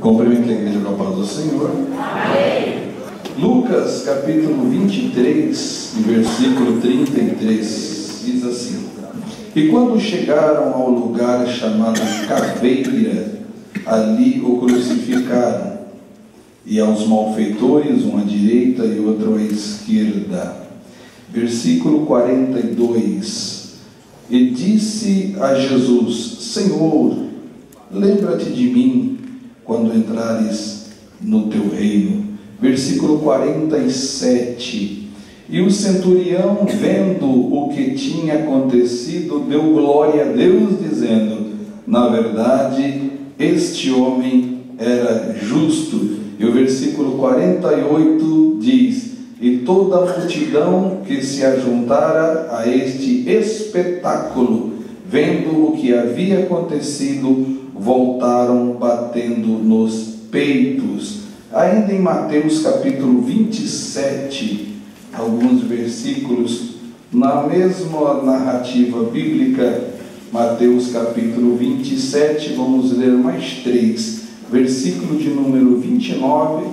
Cumprimento a igreja com a paz do Senhor. Amém. Lucas capítulo 23, versículo 33, diz assim: E quando chegaram ao lugar chamado Caveira, ali o crucificaram, e aos malfeitores, um à direita e outro à esquerda. Versículo 42: E disse a Jesus: Senhor, lembra-te de mim quando entrares no teu reino. Versículo 47: E o centurião, vendo o que tinha acontecido, deu glória a Deus, dizendo: Na verdade, este homem era justo. E o versículo 48 diz: E toda a multidão que se ajuntara a este espetáculo, vendo o que havia acontecido, voltaram batendo nos peitos. Ainda em Mateus capítulo 27, alguns versículos, na mesma narrativa bíblica, Mateus capítulo 27, vamos ler mais 3, versículo de número 29,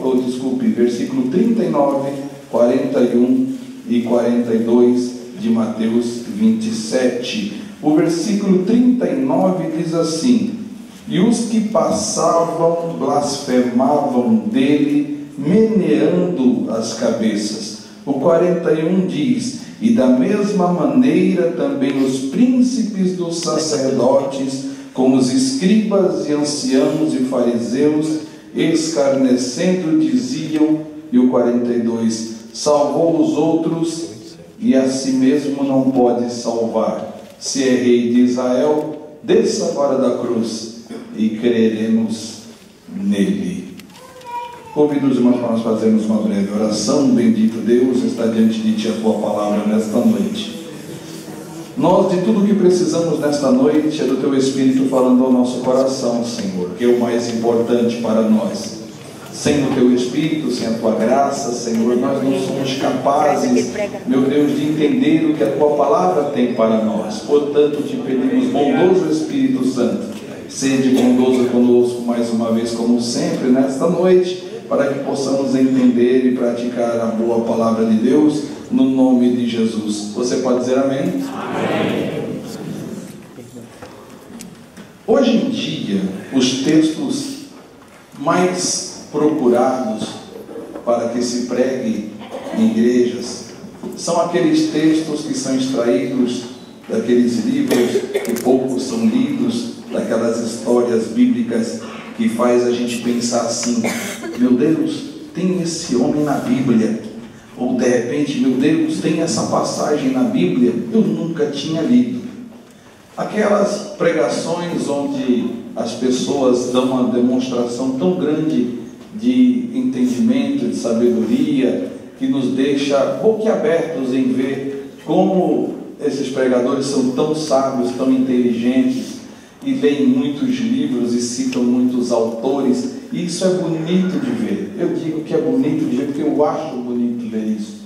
versículo 39, 41 e 42 de Mateus 27. O versículo 39 diz assim: E os que passavam blasfemavam dele, meneando as cabeças. O 41 diz: E da mesma maneira também os príncipes dos sacerdotes, com os escribas e anciãos e fariseus, escarnecendo, diziam. E o 42: Salvou os outros e a si mesmo não pode salvar. Se é rei de Israel, desça agora da cruz e creremos nele. Convido os irmãos para nós fazermos uma breve oração. Bendito Deus, está diante de Ti a Tua palavra nesta noite. Nós, de tudo o que precisamos nesta noite, é do Teu Espírito falando ao nosso coração, Senhor, que é o mais importante para nós. Sem o Teu Espírito, sem a Tua graça, Senhor, nós não somos capazes, meu Deus, de entender o que a Tua palavra tem para nós. Portanto, Te pedimos, bondoso Espírito Santo, sede bondoso conosco mais uma vez, como sempre, nesta noite, para que possamos entender e praticar a boa palavra de Deus, no nome de Jesus. Você pode dizer amém? Amém. Hoje em dia, os textos mais procurados para que se pregue em igrejas são aqueles textos que são extraídos daqueles livros que poucos são lidos, daquelas histórias bíblicas que faz a gente pensar assim: meu Deus, tem esse homem na Bíblia. Ou de repente, meu Deus, tem essa passagem na Bíblia, eu nunca tinha lido. Aquelas pregações onde as pessoas dão uma demonstração tão grande de entendimento, de sabedoria, que nos deixa boquiabertos em ver como esses pregadores são tão sábios, tão inteligentes, e leem muitos livros e citam muitos autores. E isso é bonito de ver. Eu digo que é bonito de ver porque eu acho bonito ver isso.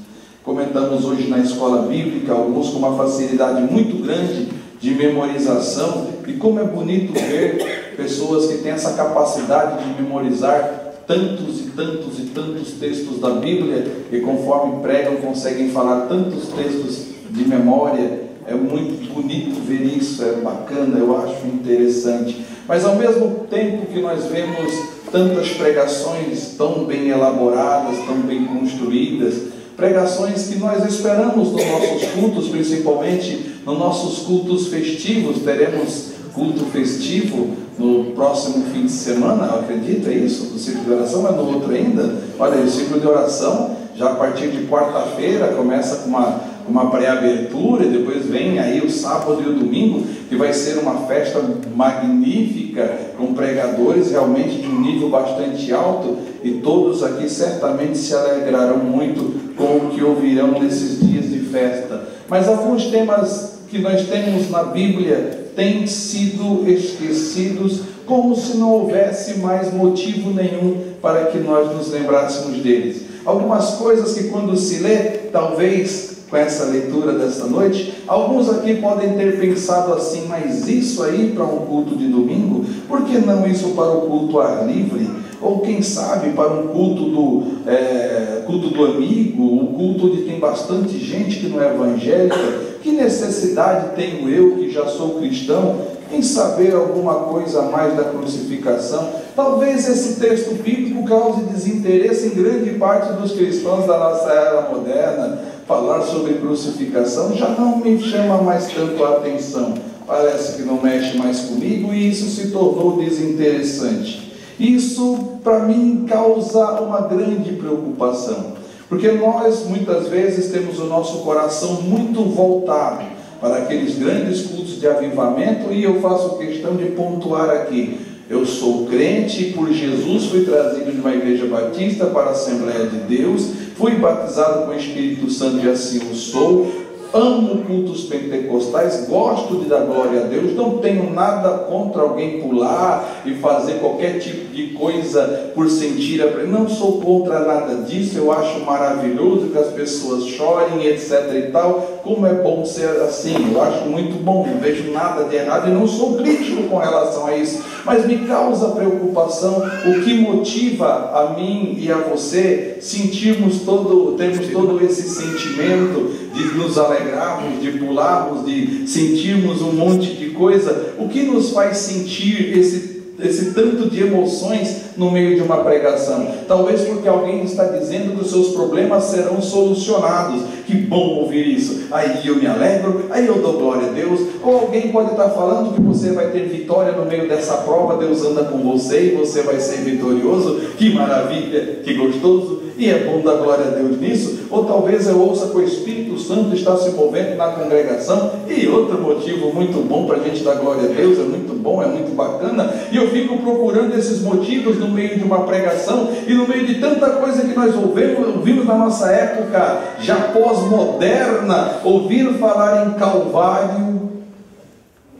Comentamos hoje na escola bíblica, alguns com uma facilidade muito grande de memorização, e como é bonito ver pessoas que têm essa capacidade de memorizar tantos e tantos e tantos textos da Bíblia, e conforme pregam conseguem falar tantos textos de memória. É muito bonito ver isso, é bacana, eu acho interessante. Mas ao mesmo tempo que nós vemos tantas pregações tão bem elaboradas, tão bem construídas, pregações que nós esperamos nos nossos cultos, principalmente nos nossos cultos festivos. Teremos culto festivo no próximo fim de semana, eu acredito, é isso? O ciclo de oração, mas no outro ainda. Olha, o ciclo de oração já a partir de quarta-feira começa com uma pré-abertura, e depois vem aí o sábado e o domingo, que vai ser uma festa magnífica, com pregadores realmente de um nível bastante alto, e todos aqui certamente se alegrarão muito com o que ouvirão nesses dias de festa. Mas alguns temas que nós temos na Bíblia têm sido esquecidos, como se não houvesse mais motivo nenhum para que nós nos lembrássemos deles. Algumas coisas que quando se lê, talvez com essa leitura desta noite? Alguns aqui podem ter pensado assim, mas isso aí para um culto de domingo? Por que não isso para o culto ar livre? Ou quem sabe para um culto do amigo, um culto onde tem bastante gente que não é evangélica? Que necessidade tenho eu, que já sou cristão, em saber alguma coisa a mais da crucificação? Talvez esse texto bíblico cause desinteresse em grande parte dos cristãos da nossa era moderna. Falar sobre crucificação já não me chama mais tanto a atenção. Parece que não mexe mais comigo e isso se tornou desinteressante. Isso, para mim, causa uma grande preocupação. Porque nós, muitas vezes, temos o nosso coração muito voltado para aqueles grandes cultos de avivamento, e eu faço questão de pontuar aqui: eu sou crente, por Jesus fui trazido de uma igreja batista para a Assembleia de Deus, fui batizado com o Espírito Santo e assim o sou, amo cultos pentecostais, gosto de dar glória a Deus, não tenho nada contra alguém pular e fazer qualquer tipo de coisa por sentir, não sou contra nada disso, eu acho maravilhoso que as pessoas chorem, etc e tal, como é bom ser assim, eu acho muito bom, não vejo nada de errado e não sou crítico com relação a isso, mas me causa preocupação o que motiva a mim e a você termos todo esse sentimento de nos alegrarmos, de pularmos, de sentirmos um monte de coisa. O que nos faz sentir esse tanto de emoções no meio de uma pregação? Talvez porque alguém está dizendo que os seus problemas serão solucionados. Que bom ouvir isso. Aí eu me alegro, aí eu dou glória a Deus. Ou alguém pode estar falando que você vai ter vitória no meio dessa prova, Deus anda com você e você vai ser vitorioso. Que maravilha, que gostoso. E é bom dar glória a Deus nisso. Ou talvez eu ouça que o Espírito Santo está se movendo na congregação, e outro motivo muito bom para a gente dar glória a Deus, é muito bom, é muito bacana, e eu fico procurando esses motivos no meio de uma pregação, e no meio de tanta coisa que nós ouvimos na nossa época, já pós-moderna, ouvir falar em Calvário,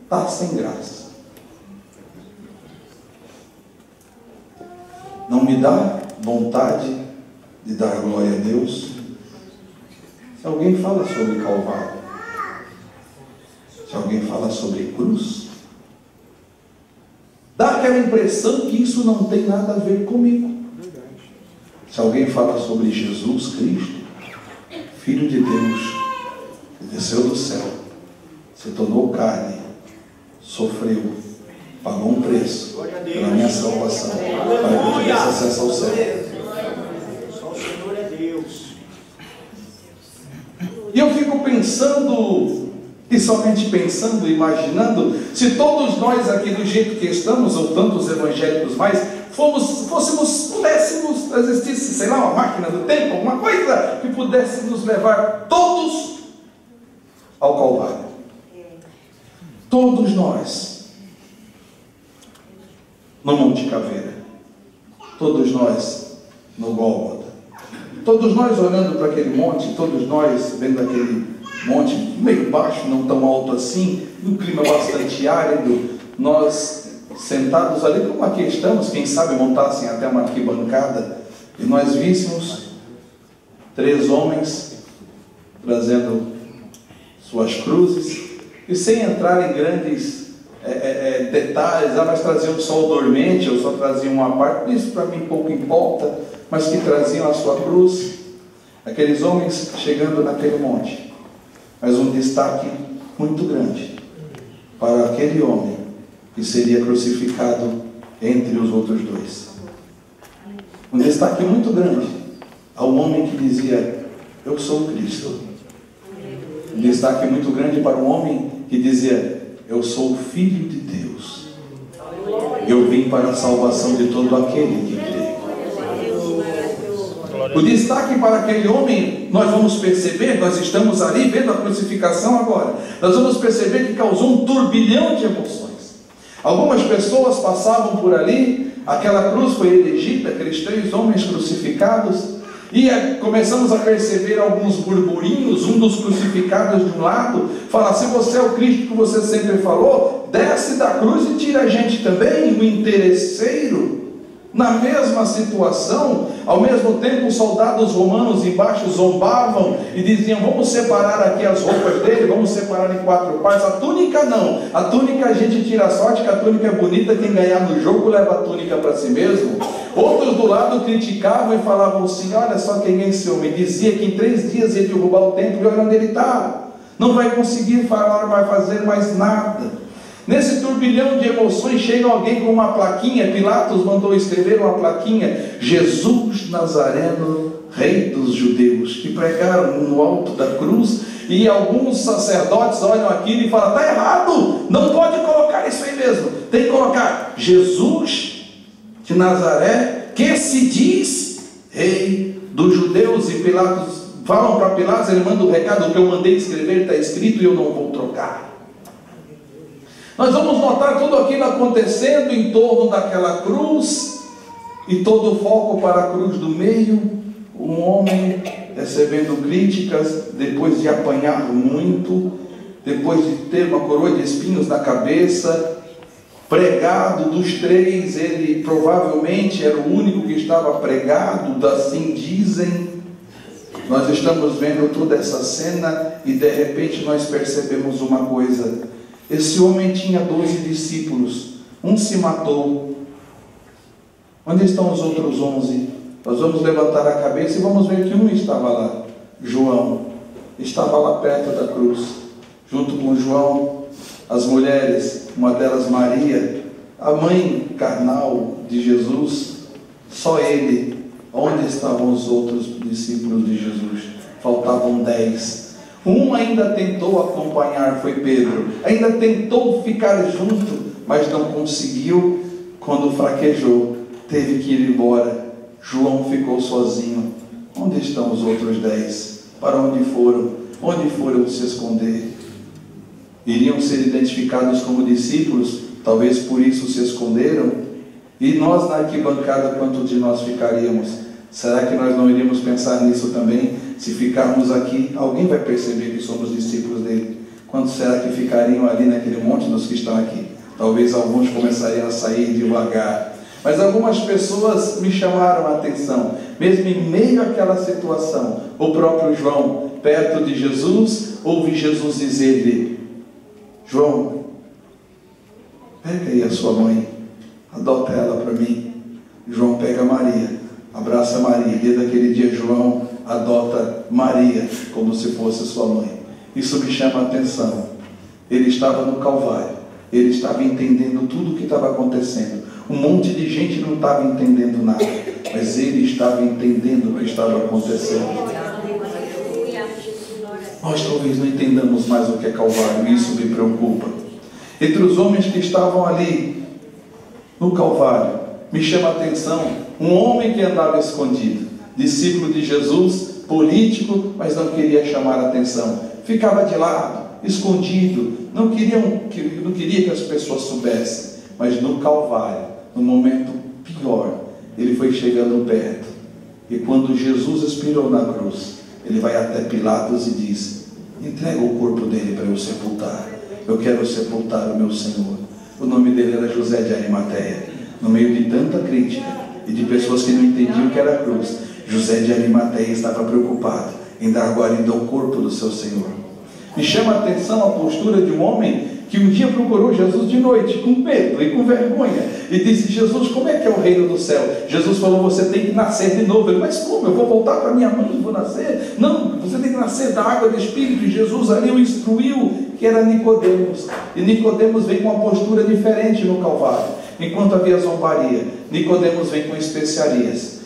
está sem graça. Não me dá vontade de dar glória a Deus. Se alguém fala sobre Calvário, se alguém fala sobre cruz, dá aquela impressão que isso não tem nada a ver comigo. Se alguém fala sobre Jesus Cristo, Filho de Deus, que desceu do céu, se tornou carne, sofreu, pagou um preço pela minha salvação, para que eu tivesse acesso ao céu. E eu fico pensando, e somente pensando, imaginando, se todos nós aqui do jeito que estamos, ou tantos evangélicos mais, pudéssemos, existisse, sei lá, uma máquina do tempo, alguma coisa que pudesse nos levar todos ao Calvário. Todos nós, no Monte Caveira. Todos nós, no Gólgota. Todos nós olhando para aquele monte, todos nós vendo aquele monte meio baixo, não tão alto assim, um clima bastante árido, nós sentados ali, como aqui estamos, quem sabe montassem até uma arquibancada, e nós víssemos 3 homens trazendo suas cruzes, e sem entrar em grandes detalhes, mas traziam só o dormente, ou só traziam uma parte, isso para mim pouco importa, mas que traziam a sua cruz, aqueles homens chegando naquele monte, mas um destaque muito grande para aquele homem que seria crucificado entre os outros 2. Um destaque muito grande ao homem que dizia: eu sou Cristo. Um destaque muito grande para um homem que dizia: eu sou o Filho de Deus. Eu vim para a salvação de todo aquele que crê. O destaque para aquele homem, nós vamos perceber, nós estamos ali vendo a crucificação agora, nós vamos perceber que causou um turbilhão de emoções. Algumas pessoas passavam por ali, aquela cruz foi erigida, aqueles 3 homens crucificados, e começamos a perceber alguns burburinhos. Um dos crucificados de um lado fala: se você é o Cristo que você sempre falou, desce da cruz e tira a gente também. O interesseiro Na mesma situação, ao mesmo tempo os soldados romanos embaixo zombavam e diziam: vamos separar aqui as roupas dele, vamos separar em 4 partes. A túnica não, a túnica a gente tira a sorte que a túnica é bonita, quem ganhar no jogo leva a túnica para si mesmo. Outros do lado criticavam e falavam assim: olha só quem é esse homem, dizia que em 3 dias ia derrubar o templo, e olha onde ele está, não vai conseguir falar, não vai fazer mais nada. Nesse turbilhão de emoções, chega alguém com uma plaquinha. Pilatos mandou escrever uma plaquinha: Jesus Nazareno, Rei dos Judeus, e pregaram no alto da cruz. E alguns sacerdotes olham aquilo e falam: está errado, não pode colocar isso aí mesmo, tem que colocar Jesus de Nazaré, que se diz Rei dos Judeus. E Pilatos, falam para Pilatos, ele manda o recado: o que eu mandei escrever está escrito e eu não vou trocar. Nós vamos notar tudo aquilo acontecendo em torno daquela cruz, e todo o foco para a cruz do meio. Um homem recebendo críticas, depois de apanhar muito, depois de ter uma coroa de espinhos na cabeça, pregado. Dos 3, ele provavelmente era o único que estava pregado, assim dizem. Nós estamos vendo toda essa cena e de repente nós percebemos uma coisa: esse homem tinha 12 discípulos, um se matou. Onde estão os outros 11? Nós vamos levantar a cabeça e vamos ver que um estava lá. João estava lá perto da cruz, junto com João, as mulheres, uma delas Maria, a mãe carnal de Jesus. Só ele. Onde estavam os outros discípulos de Jesus? Faltavam 10. Um ainda tentou acompanhar, foi Pedro, ainda tentou ficar junto, mas não conseguiu. Quando fraquejou, teve que ir embora. João ficou sozinho. Onde estão os outros 10? Para onde foram? Onde foram se esconder? Iriam ser identificados como discípulos, talvez por isso se esconderam. E nós na arquibancada, quantos de nós ficaríamos? Será que nós não iríamos pensar nisso também? Se ficarmos aqui, alguém vai perceber que somos discípulos dele. Quantos será que ficariam ali naquele monte dos que estão aqui? Talvez alguns começariam a sair devagar. Mas algumas pessoas me chamaram a atenção. Mesmo em meio àquela situação, o próprio João, perto de Jesus, ouve Jesus dizer-lhe: João, pega aí a sua mãe, adota ela para mim. João pega Maria, abraça Maria. Desde aquele dia João adota Maria como se fosse sua mãe. Isso me chama a atenção. Ele estava no Calvário, ele estava entendendo tudo o que estava acontecendo. Um monte de gente não estava entendendo nada, mas ele estava entendendo o que estava acontecendo. Nós talvez não entendamos mais o que é Calvário, e isso me preocupa. Entre os homens que estavam ali no Calvário, me chama a atenção um homem que andava escondido, discípulo de Jesus, político, mas não queria chamar a atenção, ficava de lado, escondido, não queria que as pessoas soubessem. Mas no Calvário, no momento pior, ele foi chegando perto, e quando Jesus expirou na cruz, ele vai até Pilatos e diz: entrega o corpo dele para eu sepultar, eu quero sepultar o meu Senhor. O nome dele era José de Arimateia. No meio de tanta crítica e de pessoas que não entendiam o que era a cruz, José de Arimateia estava preocupado em dar guarida ao corpo do seu Senhor. Me chama a atenção a postura de um homem que um dia procurou Jesus de noite, com medo e com vergonha, e disse: Jesus, como é que é o reino do céu? Jesus falou: você tem que nascer de novo. Ele: mas como? Eu vou voltar para minha mãe e vou nascer? Não, você tem que nascer da água do Espírito. E Jesus ali o instruiu, que era Nicodemos. E Nicodemos vem com uma postura diferente no Calvário. Enquanto havia zombaria, Nicodemos vem com especiarias.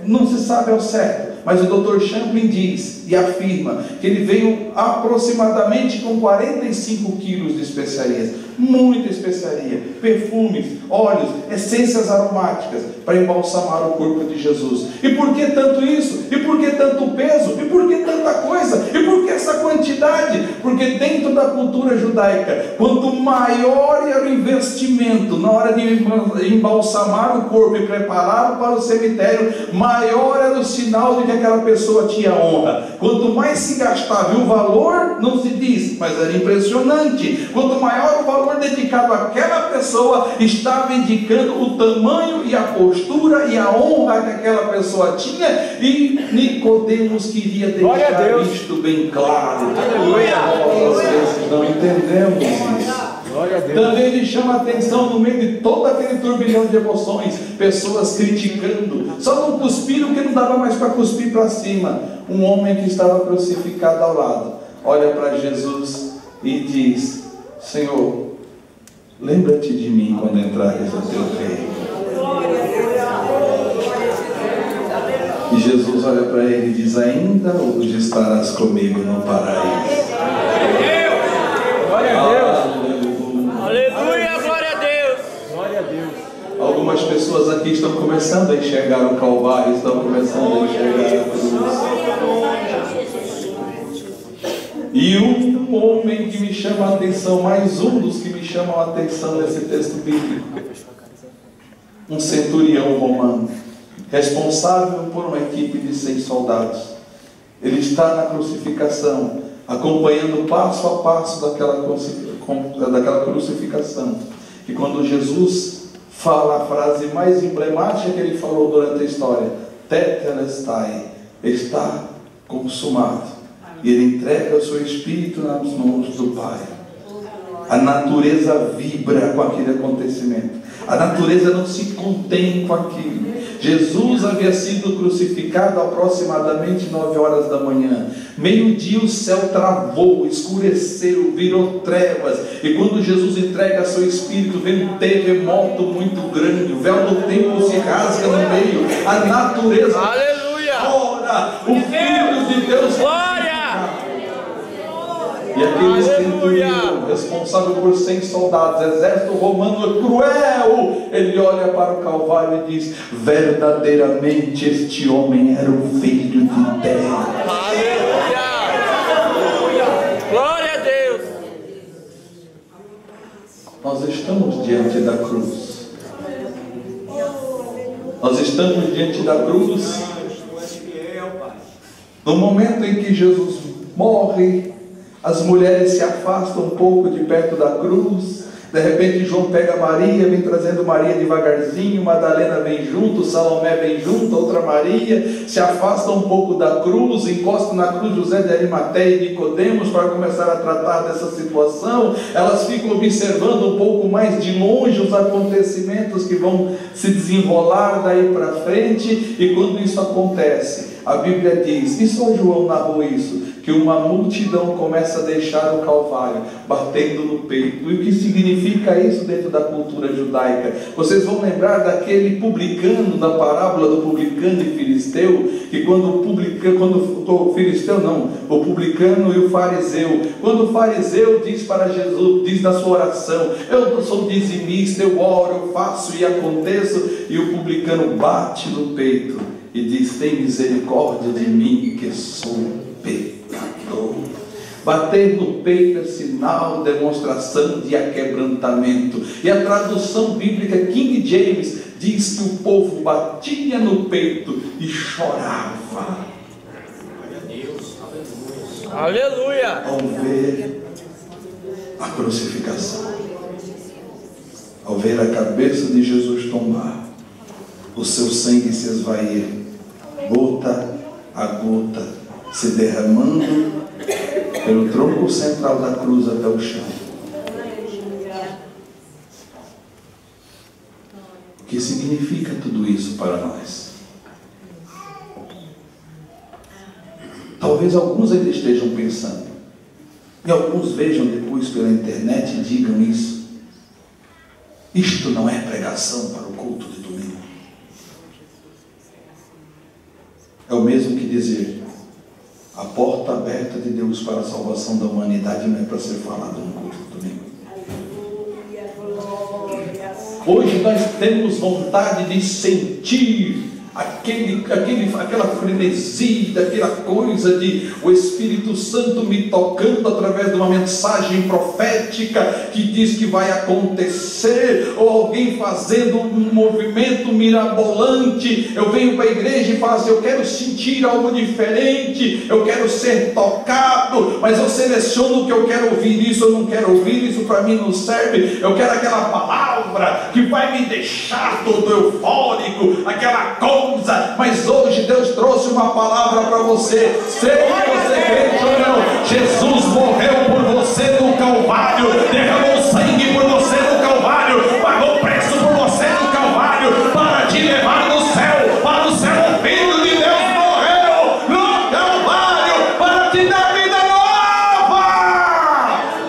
Não se sabe ao certo, mas o Dr. Champlin diz e afirma que ele veio aproximadamente com 45 quilos de especiarias. Muita especiaria, perfumes, óleos, essências aromáticas para embalsamar o corpo de Jesus. E por que tanto isso? E por que tanto peso? E por que tanta coisa? E por que essa quantidade? Porque dentro da cultura judaica, quanto maior era o investimento na hora de embalsamar o corpo e prepará-lo para o cemitério, maior maior era o sinal de que aquela pessoa tinha honra. Quanto mais se gastava, e o valor não se diz, mas era impressionante. Quanto maior o valor dedicado àquela pessoa, estava indicando o tamanho e a postura e a honra que aquela pessoa tinha. E Nicodemos queria deixar isto bem claro. Nós às vezes não entendemos isso. Também ele chama a atenção no meio de todo aquele turbilhão de emoções, pessoas criticando, só não cuspiram porque não dava mais para cuspir para cima. Um homem que estava crucificado ao lado olha para Jesus e diz: Senhor, lembra-te de mim quando entrares no teu reino. E Jesus olha para ele e diz: ainda hoje estarás comigo no paraíso. Glória a Deus. Aleluia, glória a Deus. Glória a Deus. Algumas pessoas aqui estão começando a enxergar o Calvário, estão começando a enxergar a cruz. E um homem que me chama a atenção, mais um dos que me chamam a atenção nesse texto bíblico, um centurião romano, responsável por uma equipe de 100 soldados. Ele está na crucificação, acompanhando passo a passo daquela crucificação. E quando Jesus fala a frase mais emblemática que ele falou durante a história, Tetelestai, está consumado, e ele entrega o seu espírito nas mãos do Pai. A natureza vibra com aquele acontecimento. A natureza não se contém com aquilo. Jesus havia sido crucificado aproximadamente 9 horas da manhã. Meio-dia o céu travou, escureceu, virou trevas. E quando Jesus entrega seu espírito, vem um terremoto muito grande. O véu do templo se rasga no meio. A natureza chora. O Filho de Deus glória. E aquele centurião, responsável por 100 soldados, exército romano cruel, ele olha para o Calvário e diz: verdadeiramente este homem era o Filho de Deus. Aleluia! Glória a Deus! Nós estamos diante da cruz. Nós estamos diante da cruz. No momento em que Jesus morre, as mulheres se afastam um pouco de perto da cruz. De repente João pega Maria, vem trazendo Maria devagarzinho, Madalena vem junto, Salomé vem junto, outra Maria, se afasta um pouco da cruz, encosta na cruz José de Arimateia e Nicodemos para começar a tratar dessa situação. Elas ficam observando um pouco mais de longe os acontecimentos que vão se desenrolar daí para frente. E quando isso acontece, a Bíblia diz, e só João narrou isso, que uma multidão começa a deixar o Calvário, batendo no peito. E o que significa isso dentro da cultura judaica? Vocês vão lembrar daquele publicano, da parábola do publicano e filisteu, que o publicano e o fariseu, quando o fariseu diz para Jesus, diz na sua oração: eu sou dizimista, eu oro, eu faço e aconteço, e o publicano bate no peito e diz: tem misericórdia de mim que sou pecador. Bater no peito é sinal, demonstração de aquebrantamento. E a tradução bíblica King James diz que o povo batia no peito e chorava. Aleluia! Ao ver a crucificação, ao ver a cabeça de Jesus tombar, o seu sangue se esvair, gota a gota, se derramando pelo tronco central da cruz até o chão. O que significa tudo isso para nós? Talvez alguns ainda estejam pensando, e alguns vejam depois pela internet e digam isso: isto não é pregação para o culto de domingo. É o mesmo que dizer: a porta aberta de Deus para a salvação da humanidade não é para ser falado no culto do domingo. Hoje nós temos vontade de sentir aquela frenesia, aquela coisa de o Espírito Santo me tocando através de uma mensagem profética que diz que vai acontecer, ou alguém fazendo um movimento mirabolante. Eu venho para a igreja e falo assim: eu quero sentir algo diferente, eu quero ser tocado, mas eu seleciono o que eu quero ouvir. Isso eu não quero ouvir, isso para mim não serve. Eu quero aquela palavra que vai me deixar todo eufórico, aquela coisa. Mas hoje Deus trouxe uma palavra para você. Seja você crente ou não, Jesus morreu por você no Calvário, derramou sangue por você no Calvário, pagou preço por você no Calvário, para te levar no céu, para o céu. O Filho de Deus morreu no Calvário para te dar vida nova.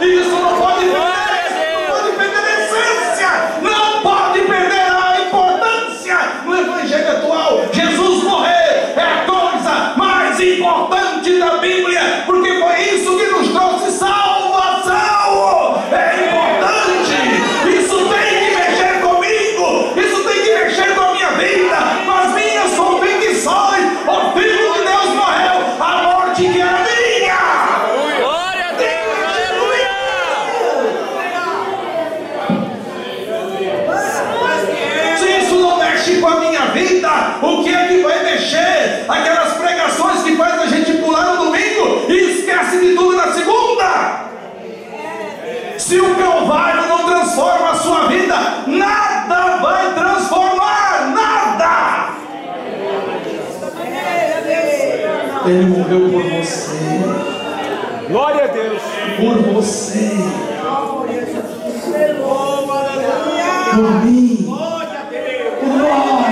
Isso não pode perder, não pode perder a essência, não pode perder a importância no Evangelho atual. Jesus morrer é a coisa mais importante da Bíblia, porque foi isso que nos trouxe salvação. É importante, isso tem que mexer comigo, isso tem que mexer com a minha vida, com as minhas convicções. O Filho de Deus morreu, a morte que era minha. Glória a Deus, aleluia. Se isso não mexe com a minha vida, o que é que vai mexer? Aquelas pregações que faz a gente pular no domingo e esquece de tudo na segunda. Se o Calvário não transforma a sua vida, nada vai transformar, nada. Ele morreu por você, Glória a Deus. por você, por mim, por nós.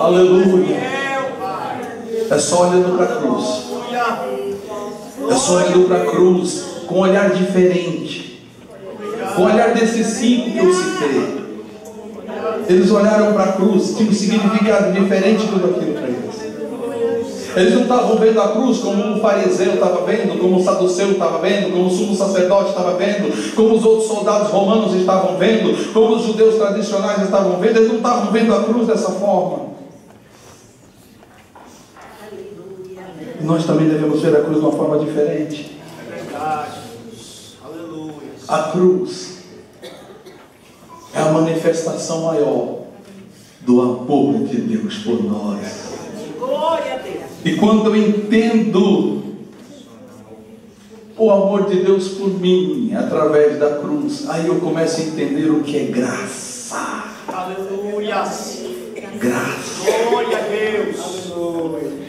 Aleluia. É só olhando para a cruz. É só olhando para a cruz com um olhar diferente, com o olhar desses 5 que eu citei. Eles olharam para a cruz, tinha um significado diferente de tudo aquilo para eles. Eles não estavam vendo a cruz como o fariseu estava vendo, como o saduceu estava vendo, como o sumo sacerdote estava vendo, como os outros soldados romanos estavam vendo, como os judeus tradicionais estavam vendo. Eles não estavam vendo a cruz dessa forma. E nós também devemos ver a cruz de uma forma diferente. A cruz é a manifestação maior do amor de Deus por nós. E quando eu entendo o amor de Deus por mim através da cruz, aí eu começo a entender o que é graça. Aleluia. Graça. Glória a Deus.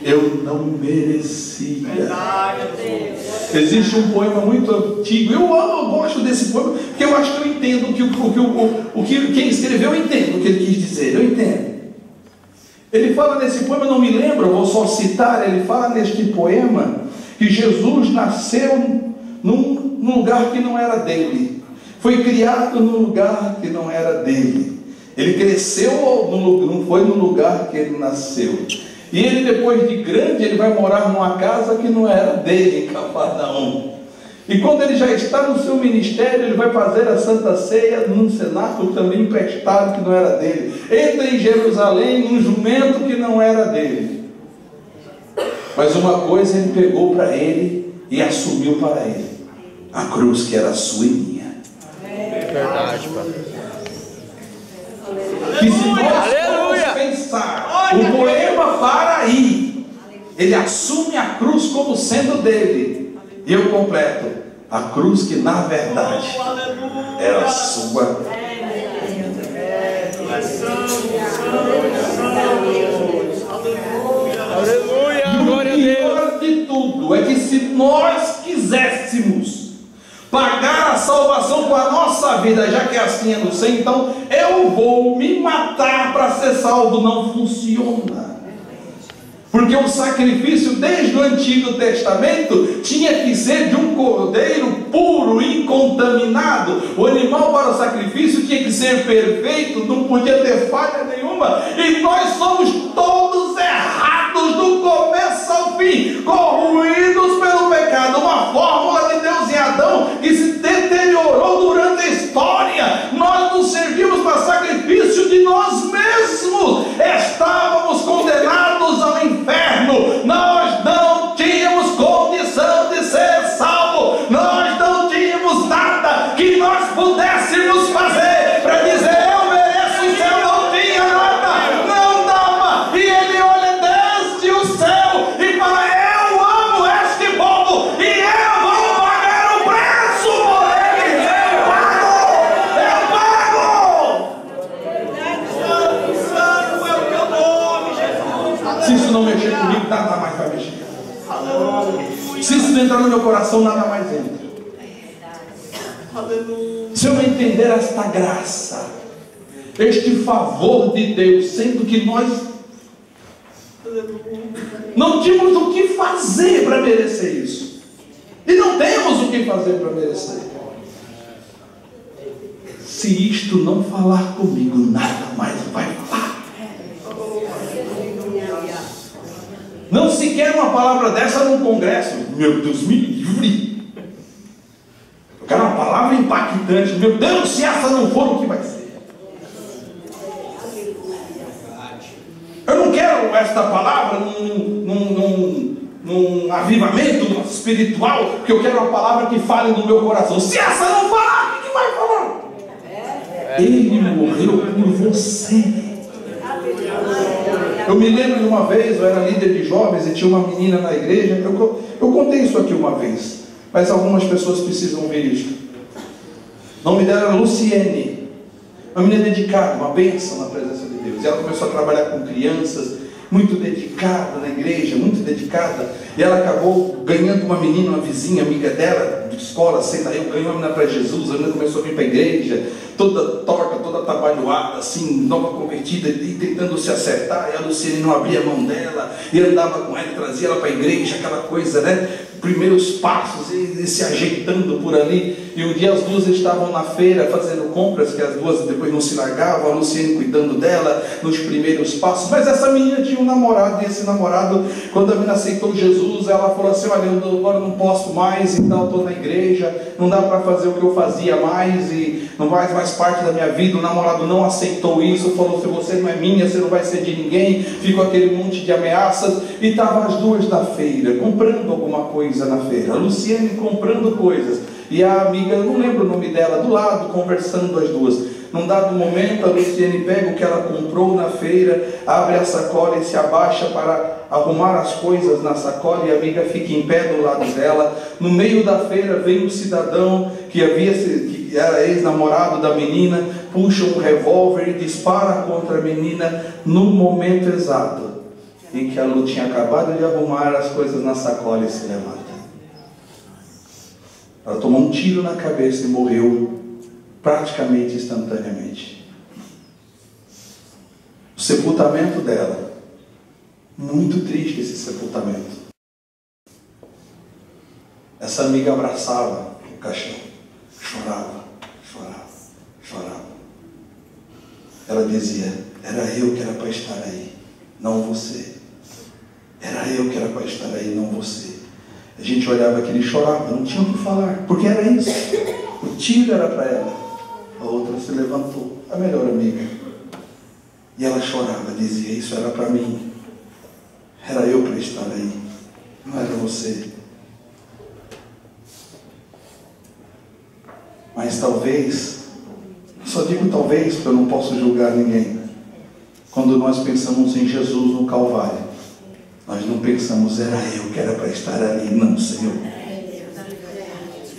Eu não merecia. Verdade, Deus. Existe um poema muito antigo. Eu gosto desse poema, porque eu acho que eu entendo que quem escreveu, eu entendo o que ele quis dizer. Eu entendo. Ele fala nesse poema, não me lembro, eu vou só citar. Ele fala neste poema que Jesus nasceu num lugar que não era dele, foi criado num lugar que não era dele. Ele cresceu, não foi no lugar que ele nasceu. E ele, depois de grande, ele vai morar numa casa que não era dele, em Cafarnaum. E quando ele já está no seu ministério, ele vai fazer a Santa Ceia num cenáculo também emprestado, que não era dele. Entra em Jerusalém num jumento que não era dele. Mas uma coisa ele pegou para ele e assumiu para ele: a cruz que era sua e minha. É verdade, Pai. Que se nós formos pensar, o poema para aí, ele assume a cruz como sendo dele. E eu completo: a cruz que na verdade era sua. Aleluia, glória a Deus. E o pior de tudo é que se nós quiséssemos pagar a salvação com a nossa vida, já que assim é no céu, então eu vou me matar para ser salvo. Não funciona. Porque o sacrifício desde o Antigo Testamento tinha que ser de um cordeiro puro, incontaminado. O animal para o sacrifício tinha que ser perfeito, não podia ter falha nenhuma. E nós somos todos errados do começo ao fim, corroídos pelo pecado. não entrar no meu coração, nada mais entra. Se eu não entender esta graça, este favor de Deus, sendo que nós não tínhamos o que fazer para merecer isso, e não temos o que fazer para merecer. Se isto não falar comigo, nada mais vai falar. Não se quer uma palavra dessa num congresso. Meu Deus, me livre. Eu quero uma palavra impactante. Meu Deus, se essa não for, o que vai ser? Eu não quero esta palavra num avivamento espiritual, porque eu quero uma palavra que fale no meu coração. Se essa não falar, o que vai falar? Ele morreu por você. Eu me lembro de uma vez, eu era líder de jovens e tinha uma menina na igreja. Eu contei isso aqui uma vez, mas algumas pessoas precisam ouvir isso. O nome dela era Luciene, uma menina dedicada, uma bênção na presença de Deus. E ela começou a trabalhar com crianças, muito dedicada na igreja, muito dedicada. E ela acabou ganhando uma menina, uma vizinha, amiga dela, de escola, aceita eu, ganhou uma menina para Jesus. A menina começou a vir para a igreja, toda torta, toda atabalhoada, assim, nova convertida, e tentando se acertar. E a Luciene não abria a mão dela, e andava com ela, trazia ela para a igreja, aquela coisa, né? Primeiros passos, e se ajeitando por ali. E um dia as duas estavam na feira fazendo compras, que as duas depois não se largavam, a Luciene cuidando dela nos primeiros passos. Mas essa menina tinha um namorado, e esse namorado, quando a menina aceitou Jesus, ela falou assim: olha, eu agora não posso mais, então estou na igreja, não dá para fazer o que eu fazia mais, e não faz mais parte da minha vida. O namorado não aceitou isso, falou: se você não é minha, você não vai ser de ninguém. Ficou aquele monte de ameaças, e estavam as duas na feira, comprando alguma coisa na feira, a Luciene comprando coisas, e a amiga, eu não lembro o nome dela, do lado, conversando as duas. Num dado momento, a Luciene pega o que ela comprou na feira, abre a sacola e se abaixa para arrumar as coisas na sacola, e a amiga fica em pé do lado dela. No meio da feira vem um cidadão que era ex-namorado da menina, puxa um revólver e dispara contra a menina no momento exato em que a Lu tinha acabado de arrumar as coisas na sacola e se levanta. Ela tomou um tiro na cabeça e morreu praticamente instantaneamente. O sepultamento dela, muito triste esse sepultamento. Essa amiga abraçava o caixão, chorava, chorava, chorava. Ela dizia: era eu que era para estar aí, não você. Era eu que era para estar aí, não você. A gente olhava aquele e chorava, não tinha o que falar, porque era isso. O tiro era para ela. A outra se levantou, a melhor amiga, e ela chorava, dizia: isso era para mim. Era eu para estar aí, não era você. Mas talvez, só digo talvez, porque eu não posso julgar ninguém, quando nós pensamos em Jesus no Calvário, nós não pensamos: era eu que era para estar ali. Não, Senhor.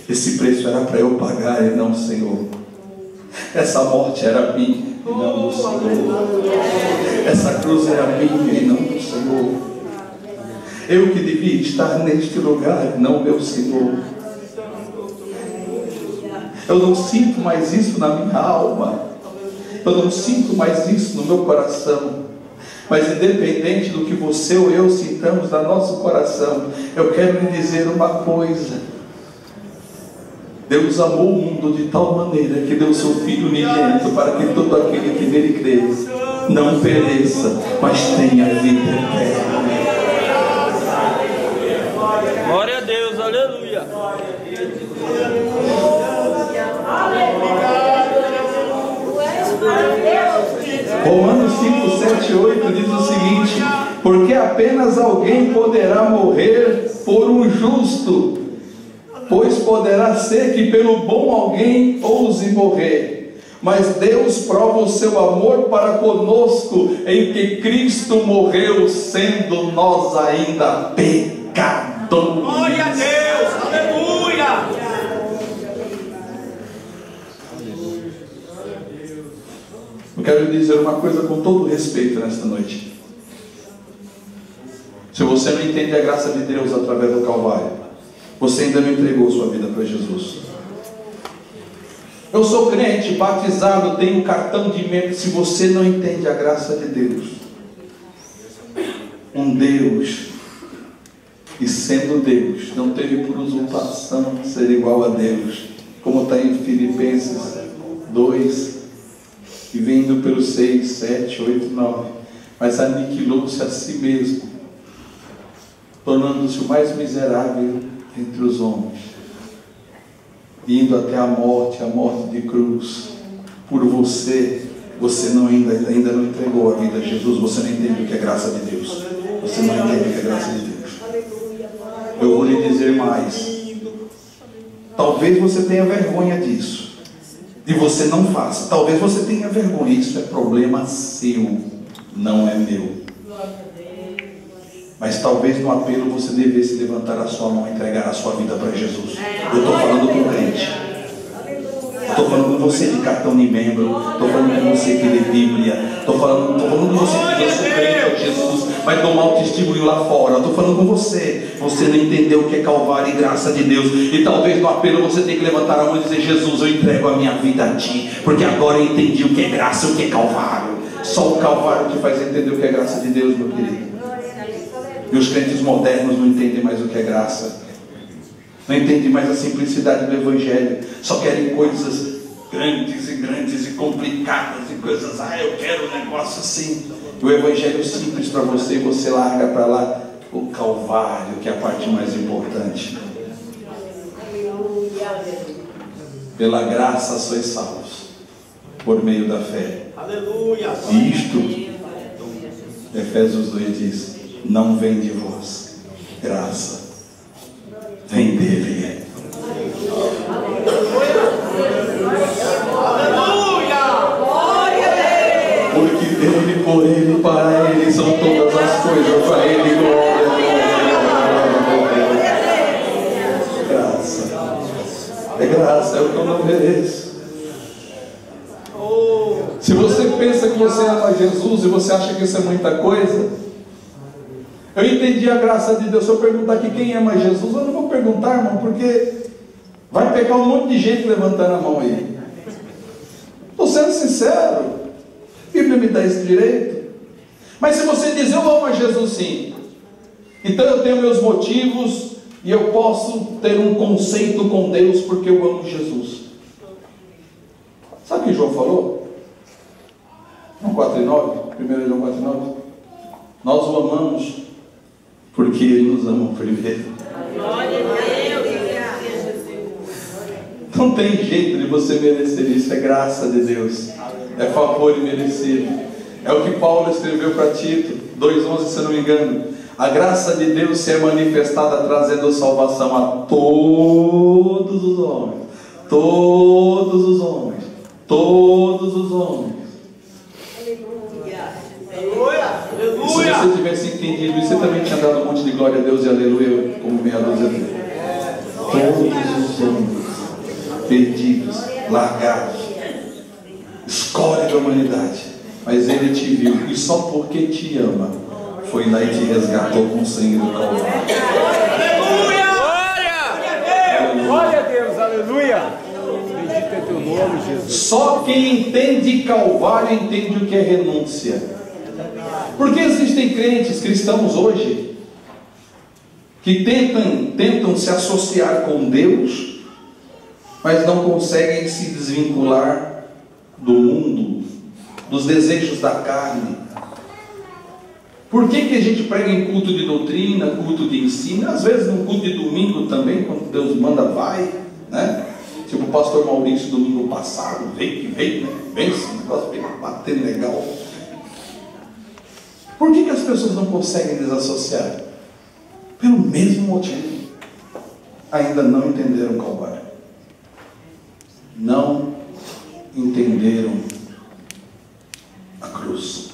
Esse preço era para eu pagar e não, Senhor. Essa morte era minha e não do Senhor. Essa cruz era minha e não do Senhor. Eu que devia estar neste lugar, não meu Senhor. Eu não sinto mais isso na minha alma. Eu não sinto mais isso no meu coração. Mas independente do que você ou eu sintamos no nosso coração, eu quero lhe dizer uma coisa: Deus amou o mundo de tal maneira que deu seu Filho unigênito, para que todo aquele que nele crê não pereça, mas tenha vida eterna. Glória a Deus, aleluia. Romanos 5, 7 e 8 diz o seguinte: porque apenas alguém poderá morrer por um justo, pois poderá ser que pelo bom alguém ouse morrer. Mas Deus prova o seu amor para conosco em que Cristo morreu, sendo nós ainda pecadores. Glória a Deus, aleluia. Eu quero lhe dizer uma coisa com todo respeito nesta noite. Se você não entende a graça de Deus através do Calvário, Você ainda não entregou sua vida para Jesus. Eu sou crente, batizado, tenho cartão de membro. Se você não entende a graça de Deus, um Deus, e sendo Deus, não teve por usurpação ser igual a Deus, como está em Filipenses 2, e vindo pelos 6, 7, 8, 9, mas aniquilou-se a si mesmo, tornando-se o mais miserável entre os homens, indo até a morte de cruz, por você. Você ainda não entregou a vida a Jesus, você não entende o que é graça de Deus, você não entende o que é graça de Deus. Eu vou lhe dizer mais, talvez você tenha vergonha disso, e você não faça. Talvez você tenha vergonha, isso é problema seu, não é meu. Mas talvez no apelo você devesse levantar a sua mão e entregar a sua vida para Jesus. Eu estou falando com crente, estou falando com você de cartão de membro, estou falando com você que lê Bíblia, estou falando com você que deu seu crente a Jesus, vai tomar o testemunho lá fora. Estou falando com você. Você não entendeu o que é Calvário e graça de Deus, e talvez no apelo você tenha que levantar a mão e dizer: Jesus, eu entrego a minha vida a Ti, porque agora eu entendi o que é graça e o que é Calvário. Só o Calvário te faz entender o que é graça de Deus, meu querido. E os crentes modernos não entendem mais o que é graça, não entendem mais a simplicidade do Evangelho, só querem coisas grandes e complicadas, e coisas, eu quero um negócio assim. O Evangelho simples para você, e você larga para lá o Calvário, que é a parte mais importante. Pela graça sois salvos, por meio da fé. Aleluia. E isto, Efésios 2 diz, não vem de vós, graça vem dele. Aleluia. Glória a Deus. Porque dele, por ele, para ele são todas as coisas, para ele glória. Graça. É graça, é o que eu não mereço. Se você pensa que você ama Jesus e você acha que isso é muita coisa, eu entendi a graça de Deus. Se eu perguntar aqui quem ama Jesus, eu não vou perguntar, irmão, porque vai pegar um monte de gente levantando a mão aí. Estou sendo sincero, a Bíblia me dá esse direito. Mas se você diz, eu amo a Jesus sim, então eu tenho meus motivos e eu posso ter um conceito com Deus porque eu amo Jesus. Sabe o que João falou? João 4:9, 1 João 4:9. Nós o amamos porque Ele nos ama primeiro. Glória a Deus. Não tem jeito de você merecer isso, é graça de Deus, é favor imerecido. É o que Paulo escreveu para Tito 2:11, se não me engano. A graça de Deus se é manifestada trazendo salvação a todos os homens. Todos os homens. Todos os homens. E se você tivesse entendido isso, você também tinha dado um monte de glória a Deus e aleluia, como meia dúzia de todos os homens perdidos, largados, escória da humanidade, mas Ele te viu, e só porque te ama, foi lá e te resgatou com o sangue do Calvário. Aleluia! Glória a Deus, aleluia! Bendito é teu nome, Jesus. Só quem entende Calvário entende o que é renúncia. Porque existem crentes cristãos hoje que tentam se associar com Deus, mas não conseguem se desvincular do mundo, dos desejos da carne. Por que a gente prega em culto de doutrina, culto de ensino? Às vezes no culto de domingo também, quando Deus manda, vai, né? Tipo o pastor Maurício domingo passado, veio, né? Vem esse negócio, veio batendo legal. Por que as pessoas não conseguem desassociar? Pelo mesmo motivo. Ainda não entenderam o Calvário. Não entenderam a cruz.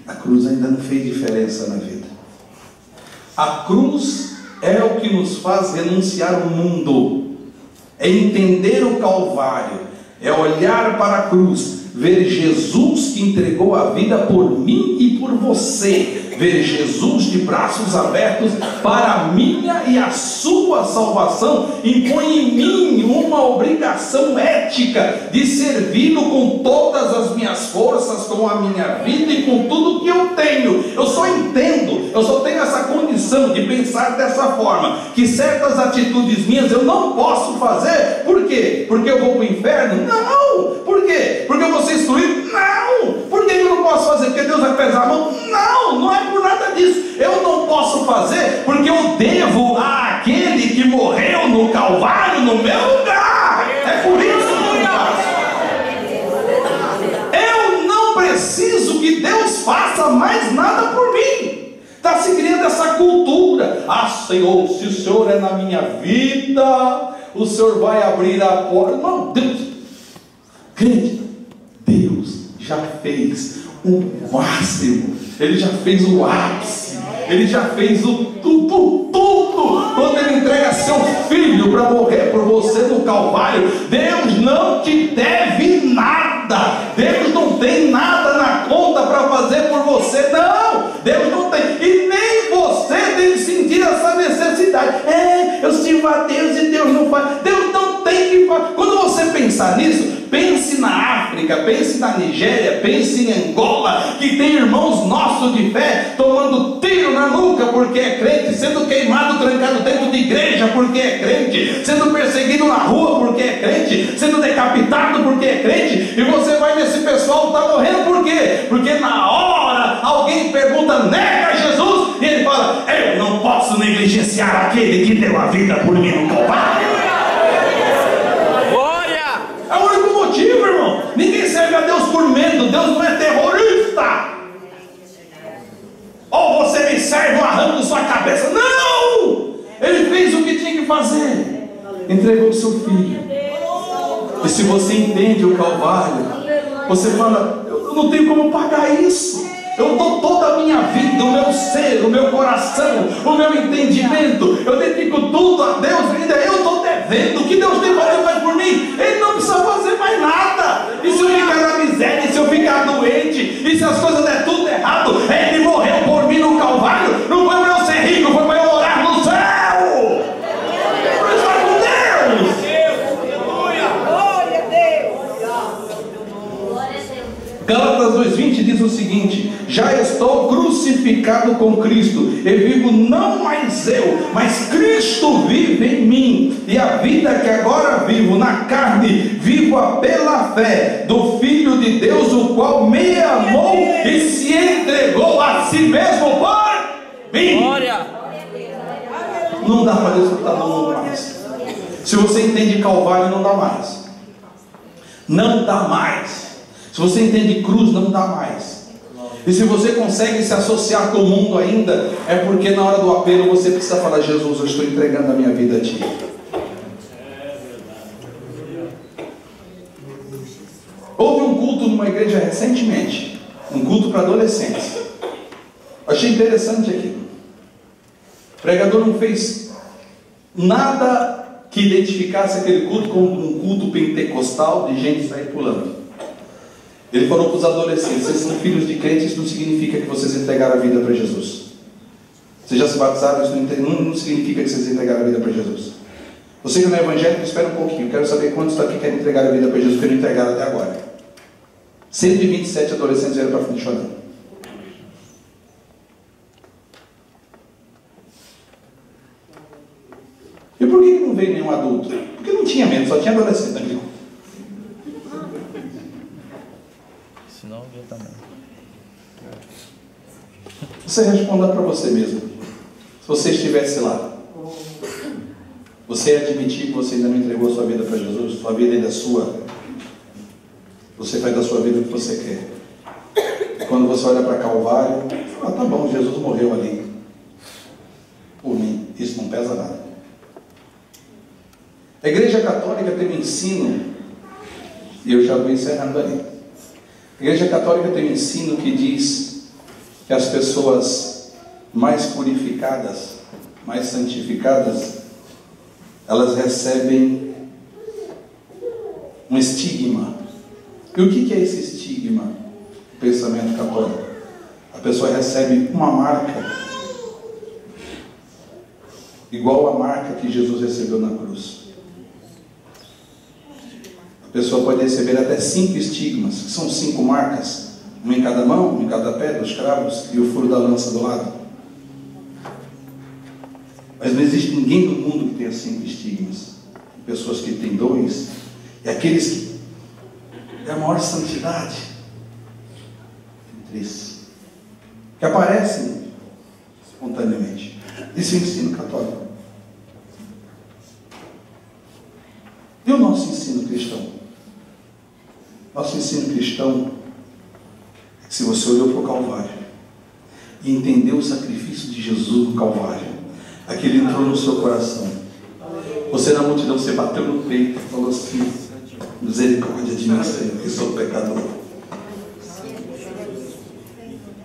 A cruz ainda não fez diferença na vida. A cruz é o que nos faz renunciar ao mundo. É entender o Calvário. É olhar para a cruz, ver Jesus que entregou a vida por mim e por você, ver Jesus de braços abertos para a minha e a sua salvação, impõe em mim uma obrigação ética de servi-lo com todas as minhas forças, com a minha vida e com tudo que eu tenho. Eu só entendo, eu só tenho essa condição de pensar dessa forma, que certas atitudes minhas eu não posso fazer. Por quê? Porque eu vou para o inferno? Não! Por quê? Porque eu vou ser instruído? Não! Por que eu não posso fazer? Porque Deus vai pesar a mão? Não! Não é por nada disso. Eu não posso fazer porque eu devo àquele que morreu no Calvário no meu lugar. É por isso que eu faço. Eu não preciso que Deus faça mais nada por mim. Está se criando essa cultura. Ah, Senhor, se o Senhor é na minha vida, o Senhor vai abrir a porta. Não, Deus, crente, Deus já fez o máximo, Ele já fez o ápice, Ele já fez o tudo. Quando Ele entrega seu filho para morrer por você no Calvário, Deus não te deve nada. Deus não tem nada na conta para fazer por você. Não, Deus não tem. E nem você tem que sentir essa necessidade. Eu sirvo a Deus e Deus não faz. Deus não tem que fazer. Quando você pensar nisso, pense na África, pense na Nigéria, pense em Angola, que tem irmãos nossos de fé tomando tiro na nuca porque é crente, sendo queimado, trancado dentro de igreja porque é crente, sendo perseguido na rua porque é crente, sendo decapitado porque é crente. E você vai nesse pessoal, está morrendo por quê? Porque na hora alguém pergunta, nega Jesus, e ele fala, eu não posso negligenciar aquele que deu a vida por mim no Calvário. É o único motivo, irmão. Ninguém serve a Deus por medo. Deus não é terrorista. Ou você me serve, eu arranco sua cabeça. Não! Ele fez o que tinha que fazer. Entregou o seu filho. E se você entende o Calvário, você fala, eu não tenho como pagar isso. Eu dou toda a minha vida, o meu ser, o meu coração, o meu entendimento. Eu dedico tudo a Deus. Ainda eu estou devendo. O que Deus tem para fazer por mim? Ele não precisa fazer mais nada. E se eu ficar na miséria, e se eu ficar doente, e se as coisas der tudo errado, Ele morreu por mim no Calvário. Não foi para eu ser rico, foi para eu morar no céu. Para eu estar com Deus. Gálatas 2:20 diz o seguinte: já estou crucificado com Cristo, e vivo não mais eu, mas Cristo vive em mim, e a vida que agora vivo na carne, vivo-a pela fé do Filho de Deus, o qual me amou e se entregou a si mesmo por mim. Glória. Não dá para desfrutar do mundo mais. Se você entende Calvário, não dá mais. Não dá mais. Se você entende cruz, não dá mais. E se você consegue se associar com o mundo ainda, é porque na hora do apelo você precisa falar, Jesus, eu estou entregando a minha vida a Ti. Houve um culto numa igreja recentemente, um culto para adolescentes. Achei interessante aquilo. O pregador não fez nada que identificasse aquele culto como um culto pentecostal de gente sair pulando. Ele falou para os adolescentes, vocês são filhos de crentes, isso não significa que vocês entregaram a vida para Jesus. Vocês já se batizaram, isso não significa que vocês entregaram a vida para Jesus. Você que não é evangélico, espera um pouquinho. Quero saber quantos aqui querem entregar a vida para Jesus, que não entregaram até agora. 127 adolescentes vieram para frente chorando. E por que não veio nenhum adulto? Porque não tinha medo, só tinha adolescente aqui. Senão eu também. Você responda para você mesmo. Se você estivesse lá, você ia admitir que você ainda não entregou a sua vida para Jesus? Sua vida ainda é sua. Você faz da sua vida o que você quer. Quando você olha para Calvário, fala, tá bom, Jesus morreu ali por mim. Isso não pesa nada. A Igreja Católica tem um ensino, e eu já vou encerrando ali. A Igreja Católica tem um ensino que diz que as pessoas mais purificadas, mais santificadas, elas recebem um estigma. E o que é esse estigma? O pensamento católico. a pessoa recebe uma marca, igual a marca que Jesus recebeu na cruz. A pessoa pode receber até 5 estigmas, que são 5 marcas, uma em cada mão, uma em cada pé dos cravos e o furo da lança do lado. Mas não existe ninguém no mundo que tenha 5 estigmas. Pessoas que têm 2, e aqueles que é a maior santidade, tem 3, que aparecem espontaneamente. Isso é o ensino católico. E o nosso ensino cristão? Nosso ensino cristão, se você olhou para o Calvário e entendeu o sacrifício de Jesus no Calvário, aquele entrou no seu coração. Você na multidão, você bateu no peito e falou assim: misericórdia de mim, Senhor, que sou pecador.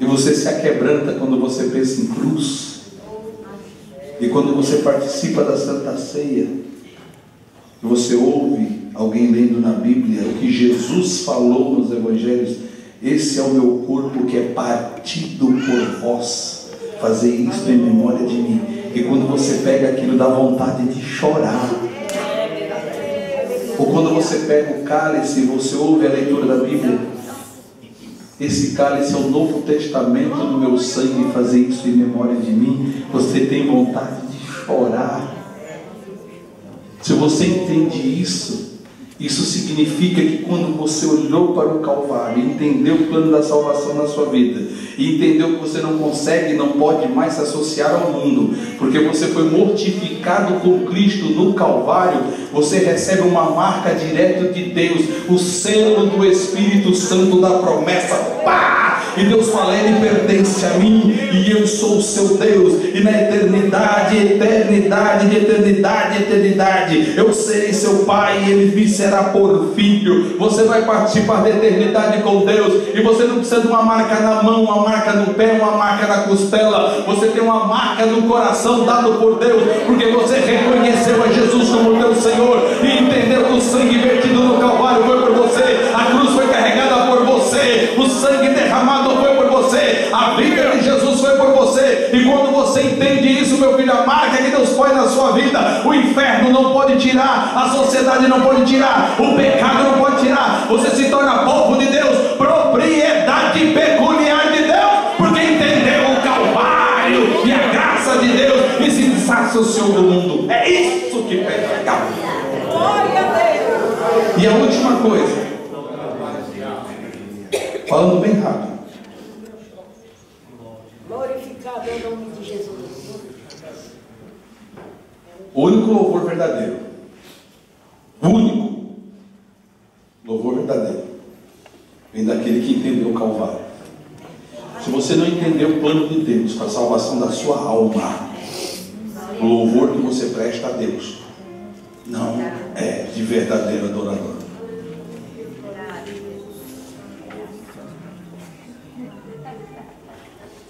E você se aquebranta quando você pensa em cruz. E quando você participa da Santa Ceia, e você ouve alguém lendo na Bíblia o que Jesus falou nos Evangelhos: esse é o meu corpo que é partido por vós, fazei isto em memória de mim. E quando você pega aquilo, dá vontade de chorar. Ou quando você pega o cálice e você ouve a leitura da Bíblia: esse cálice é o Novo Testamento do meu sangue, fazer isso em memória de mim. Você tem vontade de chorar. Se você entende isso, isso significa que quando você olhou para o Calvário, entendeu o plano da salvação na sua vida, e entendeu que você não consegue, não pode mais se associar ao mundo, porque você foi mortificado com Cristo no Calvário, você recebe uma marca direto de Deus, o selo do Espírito Santo da promessa. Pá! E Deus fala: ele pertence a mim e eu sou o seu Deus, e na eternidade, eternidade, de eternidade, eternidade, eu serei seu pai e ele me será por filho. Você vai participar da eternidade com Deus, e você não precisa de uma marca na mão, uma marca no pé, uma marca na costela. Você tem uma marca no coração dado por Deus, porque você reconheceu a Jesus como teu Senhor e entendeu que o sangue vertido no Calvário foi por você, a cruz foi carregada por você, o sangue derramado foi por você, a vida de Jesus foi por você. E quando você entende isso, meu filho, a marca que Deus põe na sua vida, o inferno não pode tirar, a sociedade não pode tirar, o pecado não pode tirar. Você se torna povo de Deus, propriedade peculiar de Deus, porque entendeu o Calvário e a graça de Deus e se desassociou do mundo. É isso que pega. E a última coisa, falando bem rápido, glorificado é o nome de Jesus. O único louvor verdadeiro, o único louvor verdadeiro, vem daquele que entendeu o Calvário. Se você não entendeu o plano de Deus para a salvação da sua alma, o louvor que você presta a Deus não é de verdadeiro adorador.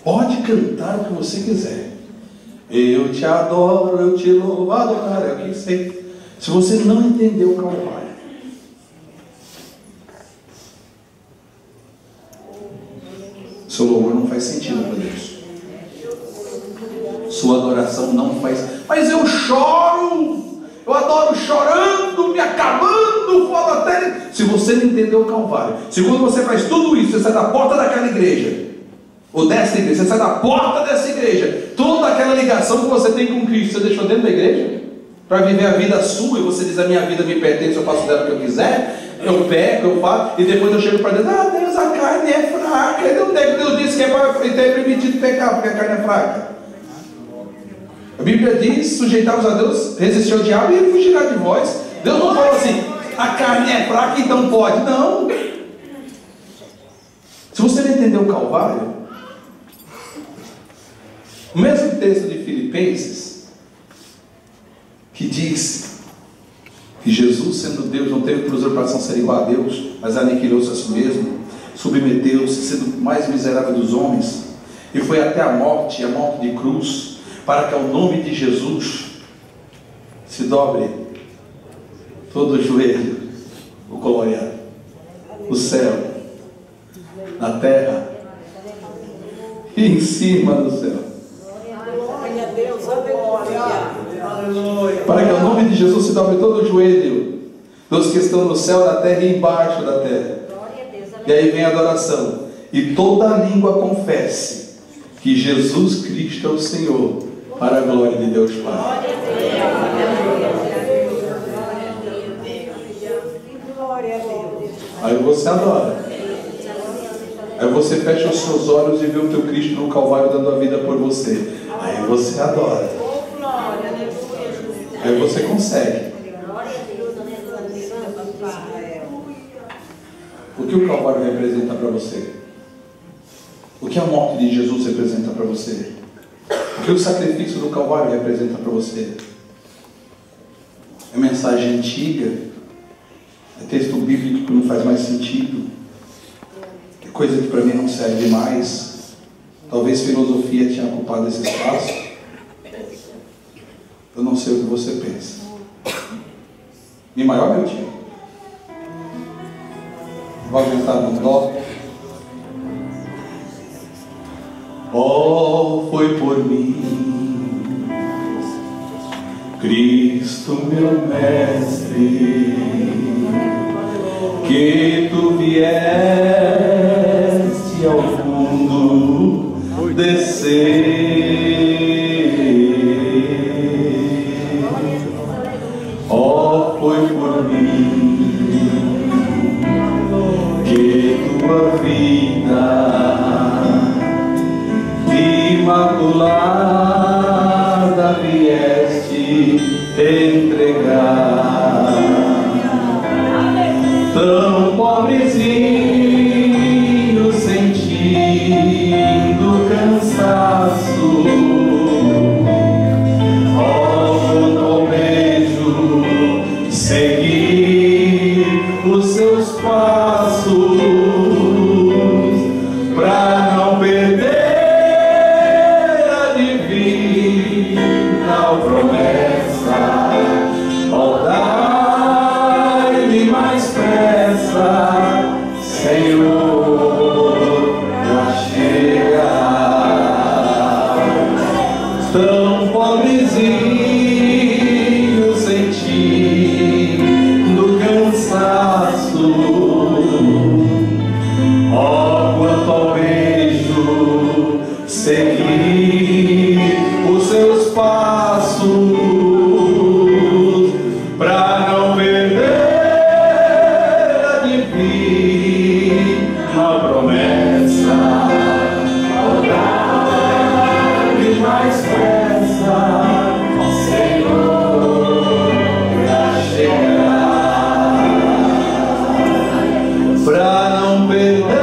Pode cantar o que você quiser. Eu te adoro, eu te louvo, adorar é o que sei. Se você não entendeu o Calvário, seu louvor não faz sentido para Deus. Sua adoração não faz. Mas eu choro, eu adoro chorando, me acabando, falo até. Se você não entendeu o Calvário, se quando você faz tudo isso, você sai da porta daquela igreja, ou dessa igreja, você sai da porta dessa igreja, toda aquela ligação que você tem com Cristo, você deixou dentro da igreja? Para viver a vida sua, e você diz: a minha vida me pertence, eu faço dela o que eu quiser, eu peco, eu faço, e depois eu chego para Deus: ah, Deus, a carne é fraca. Deus disse que é permitido pecar, porque a carne é fraca. A Bíblia diz: sujeitai-vos a Deus, resistir ao diabo e ele fugirá de vós. Deus não fala assim: a carne é fraca, então pode. Não. Se você não entendeu o Calvário, o mesmo texto de Filipenses, que diz que Jesus, sendo Deus, não teve por usurpação ser igual a Deus, mas aniquilou-se a si mesmo, submeteu-se, sendo o mais miserável dos homens, e foi até a morte de cruz, para que ao nome de Jesus se dobre todo o joelho, o glória, o céu, na terra e em cima do céu. Glória a Deus, aleluia. Para que o nome de Jesus se dobre todo o joelho dos que estão no céu, na terra e embaixo da terra. E aí vem a adoração. E toda língua confesse que Jesus Cristo é o Senhor, para a glória de Deus Pai. Aí você adora. Aí você fecha os seus olhos e vê o teu Cristo no Calvário dando a vida por você. Aí você adora. Aí você consegue. O que o Calvário representa para você? O que a morte de Jesus representa para você? O que o sacrifício do Calvário representa para você? É mensagem antiga? É texto bíblico que não faz mais sentido? É coisa que para mim não serve mais? Talvez filosofia tenha ocupado esse espaço? Eu não sei o que você pensa. Mi maior, meu tio? Vou aumentar no dó. Oh, foi por mim, Cristo meu mestre, que tu vieste ao mundo descer. Oh, foi por mim que tua vida imaculada vieste entregar. Tão pobrezinho, sentindo cansaço, quando almejo seguir os seus passos, pra não perder a promessa. Oh, dai-me mais pressa, Senhor, pra chegar. Tão pobrezinho, sentindo cansaço, oh, quanto almejo seguir os seus passos, pra não perder a divina promessa. Dá-me mais pressa, Senhor, pra chegar, pra não perder